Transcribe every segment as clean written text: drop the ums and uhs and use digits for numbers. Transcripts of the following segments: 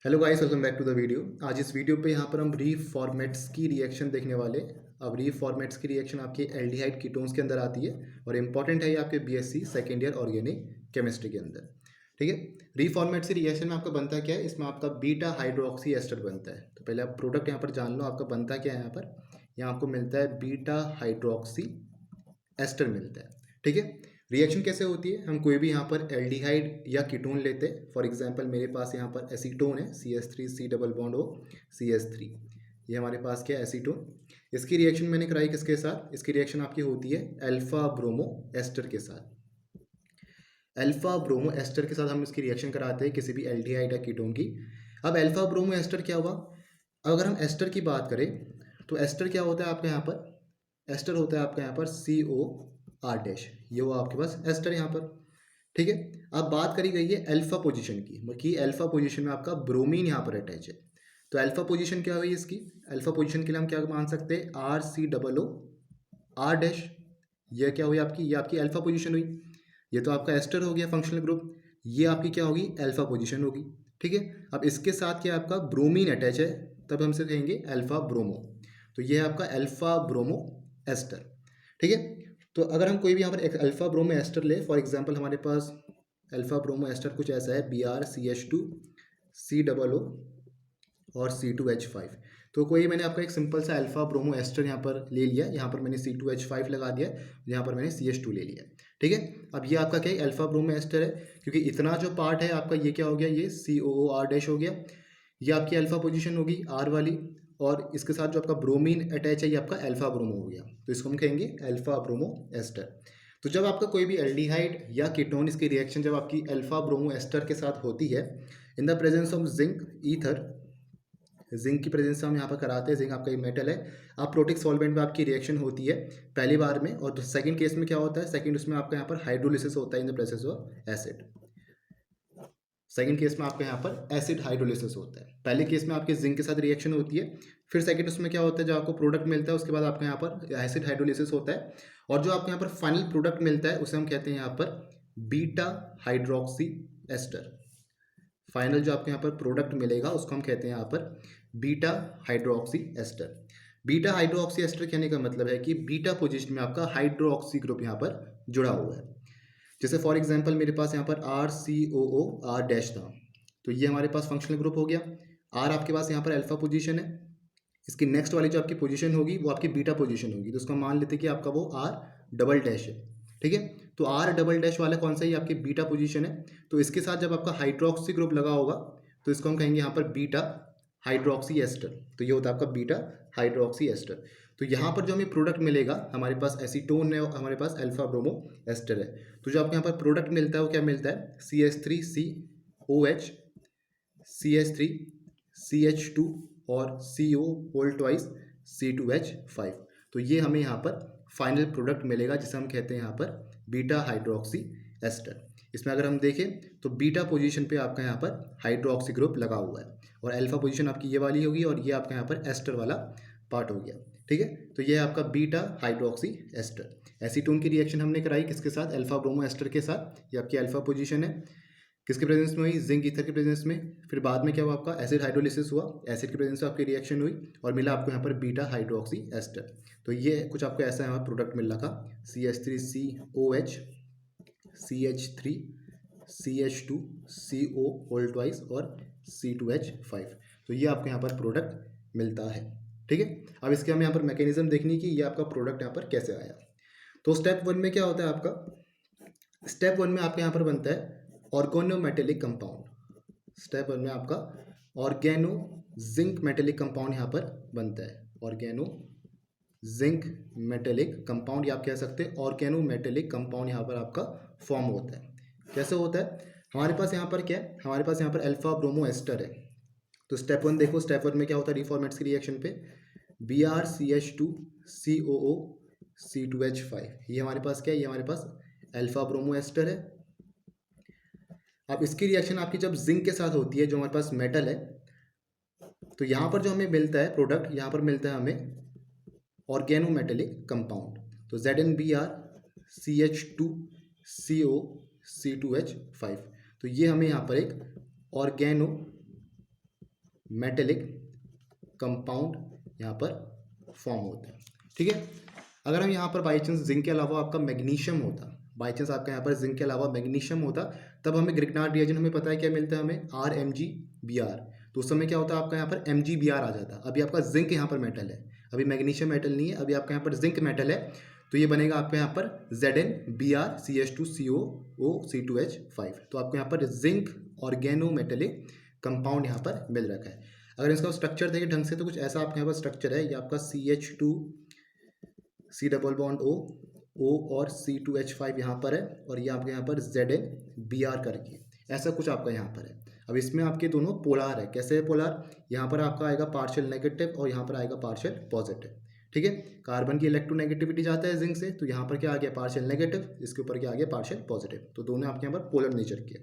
Hello guys, welcome back to the video. आज इस video पे यहाँ पर हम रीफॉर्मेट्स की रिएक्शन देखने वाले। अब रीफॉर्मेट्स की रिएक्शन आपके एल्डिहाइड कीटोन्स के अंदर आती है और इम्पॉर्टेंट है ये आपके BSc second year organic chemistry के अंदर। ठीक है। रीफॉर्मेट्स की रिएक्शन में आपका बनता क्या है, इसमें आपका बीटा हाइड्रोक्सी एस्टर बनता है। तो पहले आप प्रोडक्ट यहाँ पर जान लो, आपका बनता क्या है। यहाँ आपको मिलता है बीटा हाइड्रोक्सी एस्टर मिलता है। ठीक है। रिएक्शन कैसे होती है, हम कोई भी यहाँ पर एल्डिहाइड या कीटोन लेते हैं। फॉर एग्जांपल मेरे पास यहाँ पर एसीटोन है, CH3 C double bond O CH3। ये हमारे पास क्या है, एसीटोन। इसकी रिएक्शन मैंने कराई किसके साथ, इसकी रिएक्शन आपकी होती है अल्फा ब्रोमो एस्टर के साथ। अल्फा ब्रोमो एस्टर के साथ हम इसकी रिएक्शन कराते हैं किसी भी एल्डिहाइड या कीटोन की। अब अल्फा ब्रोमो एस्टर क्या हुआ, अगर हम एस्टर की बात करें तो एस्टर क्या होता है आपका यहाँ पर, एस्टर होता है आपका यहाँ पर COR डैश। ये हुआ आपके पास एस्टर यहाँ पर। ठीक है। अब बात करी गई है अल्फा पोजीशन की, कि अल्फा पोजीशन में आपका ब्रोमीन यहाँ पर अटैच है। तो अल्फा पोजीशन क्या हुई इसकी, अल्फा पोजीशन के लिए हम क्या मान सकते हैं, RCOO R डैश। ये क्या हुई आपकी, ये आपकी अल्फा पोजीशन हुई। ये तो आपका एस्टर हो गया फंक्शनल ग्रुप, ये आपकी क्या होगी, अल्फा पोजीशन होगी। ठीक है। अब इसके साथ क्या आपका ब्रोमीन अटैच है, तब हम से कहेंगे अल्फा ब्रोमो। तो ये है आपका अल्फा ब्रोमो एस्टर। ठीक है। तो अगर हम कोई भी यहाँ पर एक अल्फा ब्रोमो एस्टर ले, फॉर एग्जांपल हमारे पास अल्फा ब्रोमो एस्टर कुछ ऐसा है, BrCH2 C डबल O और C2H5। तो कोई मैंने आपका एक सिंपल सा अल्फा ब्रोमो एस्टर यहाँ पर ले लिया, यहाँ पर मैंने C2H5 लगा दिया, यहाँ पर मैंने CH2 ले लिया। ठीक है। अब ये आपका क्या है, अल्फा ब्रोमो एस्टर है, क्योंकि इतना जो पार्ट है आपका ये क्या हो गया, ये COOR डैश हो गया। ये आपकी अल्फा पोजीशन होगी R वाली, और इसके साथ जो आपका ब्रोमीन अटैच है ये आपका अल्फा ब्रोमो हो गया। तो इसको हम कहेंगे अल्फा ब्रोमो एस्टर। तो जब आपका कोई भी एल्डिहाइड या कीटोन इसकी रिएक्शन जब आपकी अल्फा ब्रोमो एस्टर के साथ होती है in the presence of zinc ether, zinc की प्रेजेंस में हम यहाँ पर कराते हैं, जिंक आपका एक मेटल है। आप प्रोटिक सॉल्वेंट में आपकी रिएक्शन होती है पहली बार में, और सेकंड केस में क्या होता है, सेकंड उसमें आपका यहाँ पर हाइड्रोलिसिस होता है in the presence of acid. Second case में आपके यहाँ पर एसिड हाइड्रोलिसिस होता है। पहले केस में आपके जिंक के साथ रिएक्शन होती है, फिर सेकंड उसमें क्या होता है, जो आपको प्रोडक्ट मिलता है उसके बाद आपके यहाँ पर एसिड हाइड्रोलिसिस होता है, और जो आपके यहाँ पर फाइनल प्रोडक्ट मिलता है उसे हम कहते हैं यहाँ पर बीटा हाइड्रोक्सी एस्टर। फाइनल जो आपके यहाँ पर प्रोडक्ट मिलेगा उसको हम कहते हैं यहाँ पर beta hydroxy ester. Beta hydroxy ester कहने का मतलब है कि बीटा पोजिशन में आपका हाइड्रोक्सी ग्रुप यहाँ पर जुड़ा हुआ है। जैसे फॉर एग्जांपल मेरे पास यहाँ पर RCOO R डैश था, तो ये हमारे पास फंक्शनल ग्रुप हो गया। R आपके पास यहाँ पर अल्फा पोजीशन है, इसकी नेक्स्ट वाली जो आपकी पोजीशन होगी वो आपकी बीटा पोजीशन होगी, तो उसको मान लेते हैं कि आपका वो R डबल डैश है। ठीक है। तो R डबल डैश वाला कौन सा, ये आपकी बीटा पोजीशन है। तो इसके साथ जब आपका हाइड्रोक्सी ग्रुप लगा होगा तो इसको हम कहेंगे यहाँ पर बीटा हाइड्रोक्सी एस्टर। तो ये होता है आपका बीटा हाइड्रोक्सी एस्टर। तो यहाँ पर जो हमें प्रोडक्ट मिलेगा, हमारे पास एसीटोन है, हमारे पास अल्फा ब्रोमो एस्टर है। तो जो आपको यहाँ पर प्रोडक्ट मिलता है वो क्या मिलता है, CH3COH CH3 CH2 और CO होल ट्वाइस C2H5। तो ये हमें यहाँ पर फाइनल प्रोडक्ट मिलेगा जिसे हम कहते हैं यहाँ पर बीटा हाइड्रोक्सी एस्टर। इसमें अगर हम देखें तो बीटा पोजीशन पे आपका यहाँ पर हाइड्रोक्सी ग्रुप लगा हुआ है, और अल्फा पोजीशन आपकी ये वाली होगी, और ये आपका यहाँ पर एस्टर वाला पार्ट हो गया। ठीक है। तो ये है आपका बीटा हाइड्रोक्सी एस्टर। एसीटोन की रिएक्शन हमने कराई किसके साथ, अल्फा ब्रोमो एस्टर के साथ। ये आपकी अल्फा पोजीशन है, किसके प्रेजेंस में हुई, जिंक ईथर के प्रेजेंस में। फिर बाद में क्या हुआ, आपका एसिड हाइड्रोलिसिस हुआ, एसिड के प्रेजेंस में आपकी रिएक्शन हुई और मिला आपको यहाँ पर बीटा हाइड्रोक्सी एस्टर। तो ये कुछ आपको ऐसा यहाँ प्रोडक्ट मिल रहा था, CH3COH CH3 CH2 CO whole twice और C2H5। तो ये आपको यहाँ पर प्रोडक्ट मिलता है। ठीक है। अब इसके हमें यहाँ पर मैकेनिज्म देखनी कि ये आपका प्रोडक्ट यहाँ पर कैसे आया। तो स्टेप वन में क्या होता है आपका, स्टेप वन में आपके यहाँ पर बनता है organo metallic compound. Step one में आपका ऑर्गेनो जिंक मेटेलिक कंपाउंड यहाँ पर बनता है, ऑर्गेनो जिंक मेटेलिक कंपाउंड, या आप कह सकते हैं ऑर्गेनो मेटेलिक कंपाउंड यहाँ पर आपका फॉर्म होता है। कैसे होता है, हमारे पास यहाँ पर क्या है, हमारे पास यहाँ पर अल्फा ब्रोमो एस्टर है। तो स्टेप वन देखो, स्टेप वन में क्या होता है रिफॉर्मेट्स की रिएक्शन पे, BrCH2 COO C2H5। ये हमारे पास क्या है, ये हमारे पास अल्फा ब्रोमो एस्टर है। अब इसकी रिएक्शन आपकी जब जिंक के साथ होती है, जो हमारे पास मेटल है, तो यहाँ पर जो हमें मिलता है प्रोडक्ट, यहाँ पर मिलता है हमें ऑर्गेनो मेटेलिक कंपाउंड। तो ZnBrCH2CO C2H5। तो ये हमें यहाँ पर एक ऑर्गेनो मेटेलिक कंपाउंड यहाँ पर फॉर्म होता है। ठीक है, अगर हम यहाँ पर बाई चांस जिंक के अलावा आपका मैग्नीशियम होता, बाई चांस आपका यहाँ पर जिंक के अलावा मैग्नीशियम होता, तब हमें ग्रिग्नार्ड रिएजेंट हमें पता है क्या मिलता है, हमें RMgBr। तो उस समय क्या होता है आपका यहाँ पर MgBr आ जाता। अभी आपका जिंक यहाँ पर मेटल है, अभी मैग्नीशियम मेटल नहीं है, अभी आपका यहाँ पर जिंक मेटल है, तो ये बनेगा आपका यहाँ पर ZnBrCH2COO C2H5। तो आपको यहाँ पर जिंक ऑर्गेनोमेटेलिक कंपाउंड यहाँ पर मिल रखा है। अगर इसका स्ट्रक्चर देखें ढंग से तो कुछ ऐसा आपके यहाँ पर स्ट्रक्चर है, ये आपका CH2 C double bond O और C2H5 यहाँ पर है, और ये आपके यहाँ पर ZnBr करके ऐसा कुछ आपका यहाँ पर है। अब इसमें आपके दोनों पोलार है, कैसे है पोलार, यहाँ पर आपका आएगा पार्शियल नेगेटिव और यहाँ पर आएगा पार्शियल पॉजिटिव। ठीक है, कार्बन की इलेक्ट्रोनेगेटिविटी जाता है जिंक से, तो यहाँ पर क्या आ गया पार्शियल नेगेटिव, इसके ऊपर क्या आ गया पार्शियल पॉजिटिव। तो दोनों आपके यहाँ पर पोलर नेचर की है,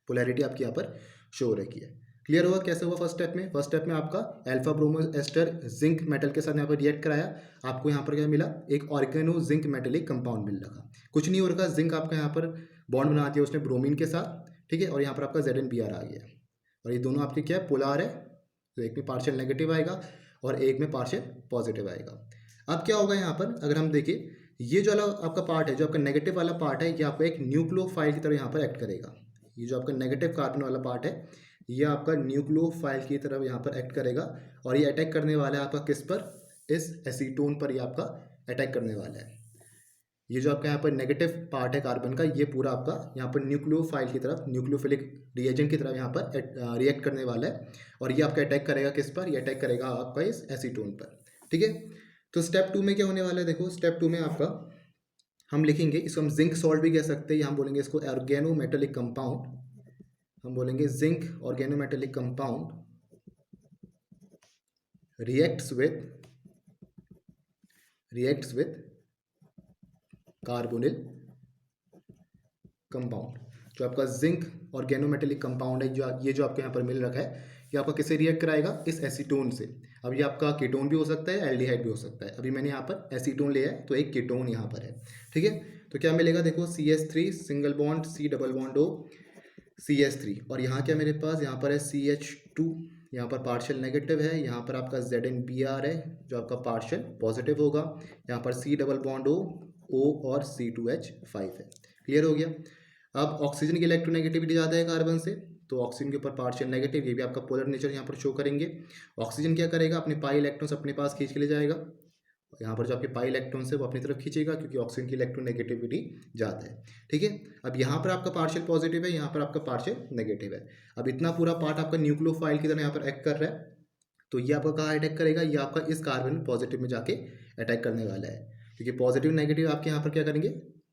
पोलैरिटी आपकी यहाँ पर शो हो रखी है। क्लियर हुआ कैसे हुआ फर्स्ट स्टेप में? फर्स्ट स्टेप में आपका alpha bromo ester zinc metal के साथ यहाँ पर रिएक्ट कराया, आपको यहाँ पर क्या मिला, एक ऑर्गेनो जिंक मेटेलिक कंपाउंड मिल रहा। कुछ नहीं हो रखा, जिंक आपका यहाँ पर बॉन्ड बना दिया उसने ब्रोमीन के साथ। ठीक है, और यहाँ पर आपका ZnBr आ गया, और ये दोनों आपके क्या है पोलार है, तो एक में पार्शियल नेगेटिव आएगा और एक में पार्शियल पॉजिटिव आएगा। अब क्या होगा यहाँ पर, अगर हम देखें ये जो आपका पार्ट है, जो आपका नेगेटिव वाला पार्ट है, ये आपका एक न्यूक्लियोफाइल की तरह यहाँ पर एक्ट करेगा। ये जो आपका नेगेटिव कार्बन वाला पार्ट है, ये आपका न्यूक्लियोफाइल की तरफ यहाँ पर एक्ट करेगा, और ये अटैक करने वाला है आपका किस पर, इस एसीटोन पर ये आपका अटैक करने वाला है। ये जो आपका यहाँ पर नेगेटिव पार्ट है कार्बन का, ये पूरा आपका यहाँ पर न्यूक्लियोफाइल की तरफ, न्यूक्लियोफिलिक रिएजेंट की तरफ यहाँ पर रिएक्ट करने वाला है, और ये आपका अटैक करेगा किस पर, ये अटैक करेगा आपका इस एसीटोन पर। ठीक है, तो स्टेप 2 में क्या होने वाला है, देखो स्टेप 2 में आपका हम लिखेंगे, इसको हम जिंक सॉल्ट भी कह सकते हैं, हम बोलेंगे इसको ऑर्गेनोमेटेलिक कंपाउंड, हम बोलेंगे zinc organometallic compound reacts with carbonyl compound. जो आपका जिंक ऑर्गेनोमेटेलिक कंपाउंड है, जो ये जो आपको यहाँ पर मिल रखा है, ये आपका किससे रिएक्ट कराएगा, इस एसीटोन से। अब ये आपका कीटोन भी हो सकता है, एल्डिहाइड भी हो सकता है। अभी मैंने यहाँ पर एसीटोन लिया है, तो एक कीटोन यहाँ पर है। ठीक है, तो क्या मिलेगा, देखो CH3 single bond C double bond O CH3, और यहाँ क्या मेरे पास, यहाँ पर है CH2, यहाँ पर पार्शियल नेगेटिव है, यहाँ पर आपका ZnBr है जो आपका पार्शियल पॉजिटिव होगा, यहाँ पर C डबल बॉन्ड O और C2H5 है। क्लियर हो गया। अब ऑक्सीजन की इलेक्ट्रोनेगेटिविटी ज़्यादा है कार्बन से, तो ऑक्सीजन के ऊपर पार्शियल नेगेटिव, ये भी आपका पोलर नेचर यहाँ पर शो करेंगे। ऑक्सीजन क्या करेगा, अपने पाई इलेक्ट्रॉन्स अपने पास खींच के ले जाएगा, यहाँ पर जो आपके पाई इलेक्ट्रॉन्स है वो अपनी तरफ खींचेगा, क्योंकि ऑक्सीजन की इलेक्ट्रोनेगेटिविटी ज़्यादा है। ठीक है, अब यहाँ पर आपका पार्शियल पॉजिटिव है, यहाँ पर आपका पार्शियल नेगेटिव है। अब इतना पूरा पार्ट आपका न्यूक्लियोफाइल की तरह यहाँ पर एक्ट कर रहा है, तो ये आपका कहाँ अटैक करेगा, ये आपका इस कार्बन पॉजिटिव में जाके अटैक करने वाला है, क्योंकि पॉजिटिव नेगेटिव आपके यहाँ पर क्या करेंगे,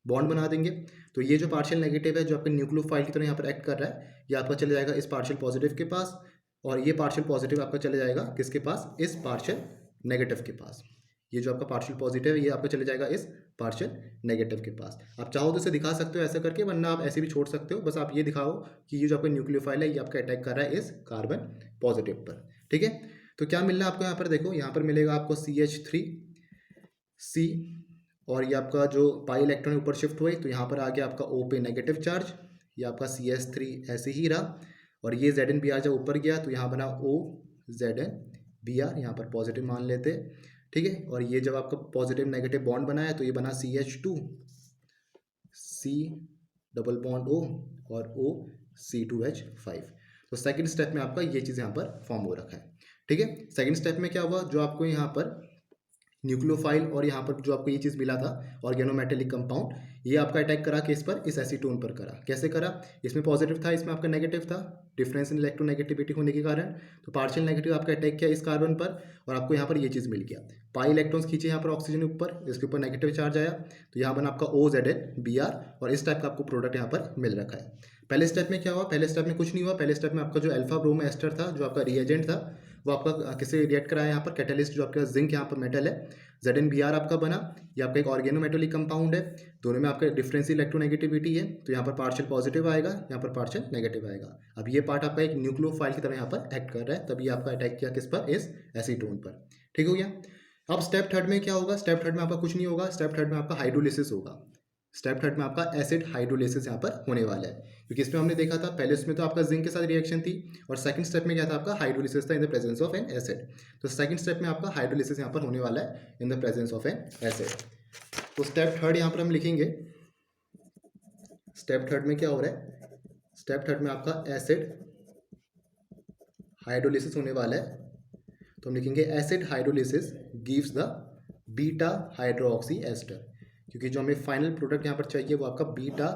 बॉन्ड बना देंगे। तो ये जो पार्शियल नेगेटिव है जो आपके न्यूक्लियोफाइल की तरह यहाँ पर एक्ट कर रहा है, ये आपका चले जाएगा इस पार्शियल पॉजिटिव के पास, और ये पार्शियल पॉजिटिव आपका चले जाएगा किसके पास, इस पार्शियल नेगेटिव के पास। ये जो आपका पार्शियल पॉजिटिव है ये आपका चले जाएगा इस पार्शियल नेगेटिव के पास। आप चाहो तो इसे दिखा सकते हो ऐसा करके, वरना आप ऐसे भी छोड़ सकते हो, बस आप ये दिखाओ कि ये जो आपका न्यूक्लियोफाइल है ये आपका अटैक कर रहा है इस कार्बन पॉजिटिव पर। ठीक है, तो क्या मिल रहा है आपको यहाँ पर, देखो यहाँ पर मिलेगा आपको CH3C, और ये आपका जो पाई इलेक्ट्रॉन ऊपर शिफ्ट हुए, तो यहाँ पर आ गया आपका O पे नेगेटिव चार्ज, ये आपका CH3 ऐसे ही रहा, और ये ZnBr जब ऊपर गया तो यहाँ बना O ZnBr, यहाँ पर पॉजिटिव मान लेते। ठीक है, और ये जब आपका पॉजिटिव नेगेटिव बॉन्ड बना है तो ये बना CH2 C double bond O और O C2H5। तो सेकंड स्टेप में आपका ये चीज़ यहाँ पर फॉर्म हो रखा है। ठीक है, सेकंड स्टेप में क्या हुआ, जो आपको यहाँ पर न्यूक्लियोफाइल और यहाँ पर जो आपको ये चीज़ मिला था ऑर्गेनोमेटेलिक कंपाउंड, ये आपका अटैक करा किस पर, इस एसीटोन पर करा। कैसे करा, इसमें पॉजिटिव था, इसमें आपका नेगेटिव था, डिफरेंस इन इलेक्ट्रोनेगेटिविटी होने के कारण, तो पार्शियल नेगेटिव आपका अटैक किया इस कार्बन पर, और आपको यहाँ पर ये चीज़ मिल गया, पाई इलेक्ट्रॉन्स खींचे यहाँ पर ऑक्सीजन ऊपर, इसके ऊपर नेगेटिव चार्ज आया, तो यहाँ बना आपका O ZnBr, और इस टाइप का आपको प्रोडक्ट यहाँ पर मिल रखा है। पहले स्टेप में क्या हुआ, पहले स्टेप में कुछ नहीं हुआ, पहले स्टेप में आपका जो अल्फा ब्रोमो एस्टर था, जो आपका रिएजेंट था, वो आपका किससे रिएक्ट कराया, यहाँ पर कैटलिस्ट जो आपका जिंक यहाँ पर मेटल है ZnBr आपका बना, ये आपका एक ऑर्गेनोमेटेलिक कंपाउंड है, दोनों में आपका डिफरेंस इलेक्ट्रोनेगेटिविटी है, तो यहाँ पर पार्शियल पॉजिटिव आएगा, यहाँ पर पार्शियल नेगेटिव आएगा। अब ये पार्ट आपका एक न्यूक्लियोफाइल की तरह यहाँ पर एक्ट कर रहा है, तभी आपका अटैक किया किस पर, इस एसीटोन पर। ठीक हो गया। अब स्टेप थर्ड में क्या होगा, स्टेप थर्ड में आपका कुछ नहीं होगा, स्टेप थर्ड में आपका हाइड्रोलिसिस होगा। स्टेप थर्ड में आपका एसिड हाइड्रोलिसिस यहाँ पर होने वाला है, क्योंकि इसमें हमने देखा था पहले उसमें तो आपका जिंक के साथ रिएक्शन थी, और सेकंड स्टेप में क्या था आपका हाइड्रोलिसिस था in the presence of N acid. तो सेकंड स्टेप में आपका हाइड्रोलिसिस यहाँ पर होने वाला है in the presence of N acid. तो स्टेप थर्ड यहाँ पर हम लिखेंगे, स्टेप थर्ड में क्या हो रहा है, स्टेप थर्ड में आपका एसिड हाइड्रोलिसिस होने वाला है। तो हम लिखेंगे acid hydrolysis gives the beta hydroxy ester, क्योंकि जो हमें फाइनल प्रोडक्ट यहाँ पर चाहिए वो आपका बीटा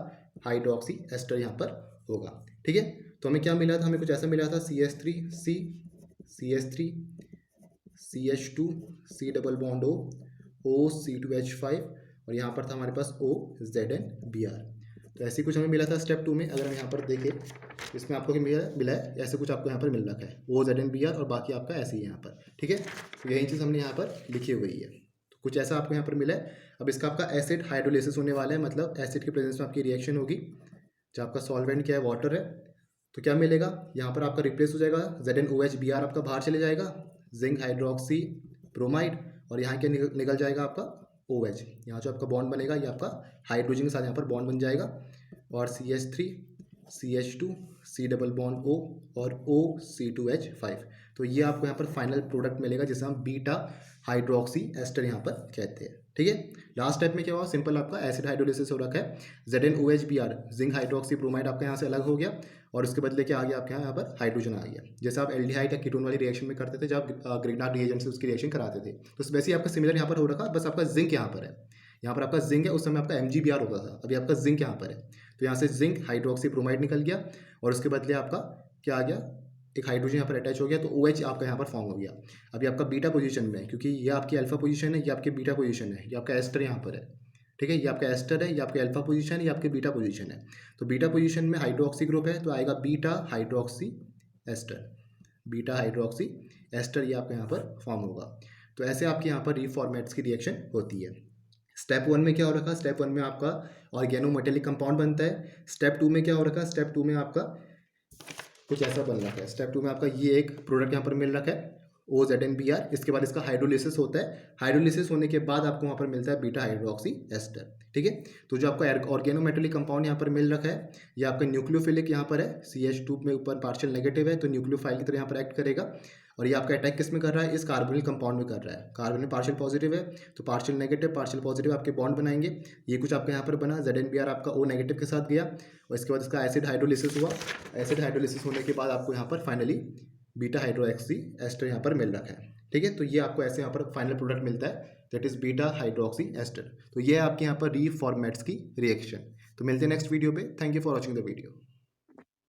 हाइड्रोक्सी एस्टर यहाँ पर होगा। ठीक है, तो हमें क्या मिला था, हमें कुछ ऐसा मिला था CH3 C CH3 CH2 C double bond O C2H5 और यहाँ पर था हमारे पास OZnBr। तो ऐसे कुछ हमें मिला था स्टेप 2 में। अगर हम यहाँ पर देखें इसमें आपको क्या मिला है, ऐसे कुछ आपको यहाँ पर मिल रखा है OZnBr और बाकी आपका ऐसे ही यहाँ पर। ठीक है, तो यही चीज़ हमने यहाँ पर लिखी हुई है, तो कुछ ऐसा आपको यहाँ पर मिला है। अब इसका आपका एसिड हाइड्रोलिसिस होने वाला है, मतलब एसिड की प्रेजेंस में आपकी रिएक्शन होगी। जो आपका सॉल्वेंट क्या है, वाटर है, तो क्या मिलेगा यहाँ पर आपका रिप्लेस हो जाएगा ZnOHBr आपका बाहर चले जाएगा, जिंक हाइड्रोक्सी ब्रोमाइड, और यहाँ क्या निकल जाएगा आपका OH। यहाँ जो आपका बॉन्ड बनेगा ये आपका हाइड्रोजन के साथ यहाँ पर बॉन्ड बन जाएगा, और CH3 CH2 C double bond O और OC2H5। तो ये आपको यहाँ पर फाइनल प्रोडक्ट मिलेगा जिसे हम बीटा हाइड्रोक्सी एस्टर यहाँ पर कहते हैं। ठीक है, लास्ट स्टेप में क्या हुआ, सिंपल आपका एसिड हाइड्रोलिसिस हो रखा है, ZnOHBr जिंक हाइड्रोक्सी ब्रोमाइड आपका यहाँ से अलग हो गया, और उसके बदले क्या आ गया आपके यहाँ पर हाइड्रोजन आ गया। जैसे आप एल्डिहाइड या कीटोन वाली रिएक्शन में करते थे जब ग्रिग्नार्ड रिएजेंट से उसकी रिएक्शन कराते थे, तो वैसे ही आपका सिमिलर यहाँ पर हो रखा, बस आपका जिंक यहाँ पर है। यहाँ पर आपका जिंक है, उस समय आपका MgBr होता था, अभी आपका जिंक यहाँ पर है। तो यहाँ से जिंक हाइड्रोक्सी ब्रोमाइड निकल गया, और उसके बदले आपका क्या आ गया, एक हाइड्रोजन यहाँ पर अटैच हो गया, तो OH आपका यहाँ पर फॉर्म हो गया। अभी आपका बीटा पोजीशन में है, क्योंकि ये आपकी अल्फा पोजीशन है, ये आपकी बीटा पोजीशन है, ये आपका एस्टर यहाँ पर है। ठीक है, ये आपका एस्टर है, ये आपका अल्फा पोजीशन है, ये आपकी बीटा पोजीशन है। तो बीटा पोजीशन में हाइड्रोक्सी ग्रुप है, तो आएगा beta hydroxy ester, beta hydroxy ester ये आपका यहाँ पर फॉर्म होगा। तो ऐसे आपके यहाँ पर रीफॉर्मेट्स की रिएक्शन होती है। स्टेप 1 में क्या हो रखा है, स्टेप 1 में आपका ऑर्गेनोमेटेलिक कंपाउंड बनता है। स्टेप 2 में क्या हो रखा है, स्टेप 2 में आपका कुछ ऐसा बन रखा है। स्टेप 2 में आपका ये एक प्रोडक्ट यहाँ पर मिल रखा है OZnBr, इसके बाद इसका हाइड्रोलिसिस होता है। हाइड्रोलिसिस होने के बाद आपको वहाँ पर मिलता है बीटा हाइड्रोक्सी एस्टर। ठीक है, तो जो आपका ऑर्गेनोमेटेलिक कंपाउंड यहाँ पर मिल रखा है, ये आपका न्यूक्लियोफिलिक यहाँ पर है, CH2 में ऊपर पार्शियल नेगेटिव है, तो न्यूक्लियोफाइल की तरह यहाँ पर एक्ट करेगा। और ये आपका अटैक किस में कर रहा है, इस कार्बोनिल कंपाउंड में कर रहा है। कार्बोनिल पार्शियल पॉजिटिव है, तो पार्शियल नेगेटिव पार्शियल पॉजिटिव आपके बॉन्ड बनाएंगे। ये कुछ आपका यहाँ पर बना, ZnBr आपका O नेगेटिव के साथ गया, और इसके बाद इसका एसिड हाइड्रोलिसिस हुआ। एसिड हाइड्रोलिसिस होने के बाद आपको यहाँ पर फाइनली बीटा हाइड्रोक्सी एस्टर यहाँ पर मिल रखा है। ठीक है, तो ये आपको ऐसे यहाँ पर फाइनल प्रोडक्ट मिलता है, that is beta hydroxy ester. तो ये आपके यहाँ पर रीफॉर्मेट्स की रिएक्शन। तो मिलते हैं नेक्स्ट वीडियो पे। Thank you for watching the video.